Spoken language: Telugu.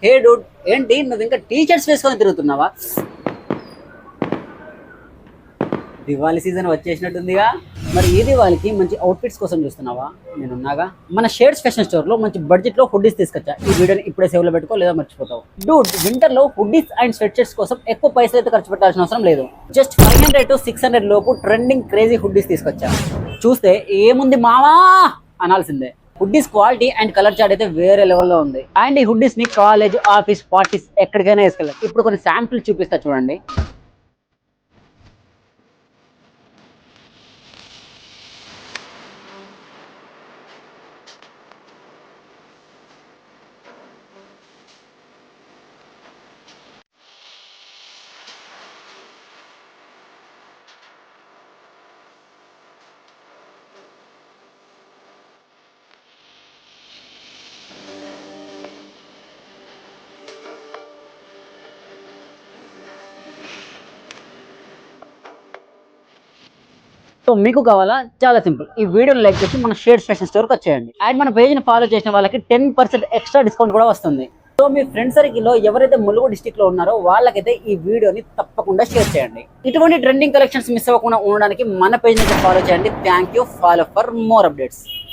హే డూడ్, ఏంటి నువ్వు ఇంకా టీ షర్ట్స్ వేసుకొని తిరుగుతున్నావా? దివాళీ సీజన్ వచ్చేసినట్టుందిగా. మరి ఈ దివాళీకి మంచి అవుట్ఫిట్స్ కోసం చూస్తున్నావా? నేనున్నాగా. మన షేడ్స్ ఫ్యాషన్ స్టోర్ లో మంచి బడ్జెట్ లో హుడ్డీస్ తీసుకొచ్చా. ఈ వీడియోని ఇప్పుడే సేవ్ లో పెట్టుకో, లేదా మర్చిపోతావు. డూడ్, వింటర్ లో హుడ్డీస్ అండ్ స్వెట్ షర్ట్స్ కోసం ఎక్కువ పైసలు అయితే ఖర్చు పెట్టాల్సిన అవసరం లేదు. జస్ట్ 500 to 600 లోపు ట్రెండింగ్ క్రేజీ హుడ్డీస్ తీసుకొచ్చా. చూస్తే ఏముంది మావా అనాల్సిందే. Hoodies quality and colour chart అయితే వేరే లెవెల్లో ఉంది. అండ్ ఈ హుడ్డీస్ ని కాలేజ్, ఆఫీస్, పార్టీస్ ఎక్కడికైనా వేసుకెళ్ళాలి. ఇప్పుడు కొన్ని శాంపిల్ చూపిస్తా చూడండి. సో మీకు కావాలా? చాలా సింపుల్. ఈ వీడియోని లైక్ చేసి మన షేడ్స్ ఫ్యాషన్ స్టోర్కి వచ్చేయండి. అండ్ మన పేజ్ని ఫాలో చేసిన వాళ్ళకి 10% ఎక్స్ట్రా డిస్కౌంట్ కూడా వస్తుంది. సో మీ ఫ్రెండ్ సర్కిల్లో ఎవరైతే ములుగు డిస్టిక్ లో ఉన్నారో వాళ్ళకైతే ఈ వీడియోని తప్పకుండా షేర్ చేయండి. ఇటువంటి ట్రెండింగ్ కలెక్షన్స్ మిస్ అవ్వకుండా ఉండడానికి మన పేజ్ని ఫాలో చేయండి. Thank you. Follow for more updates.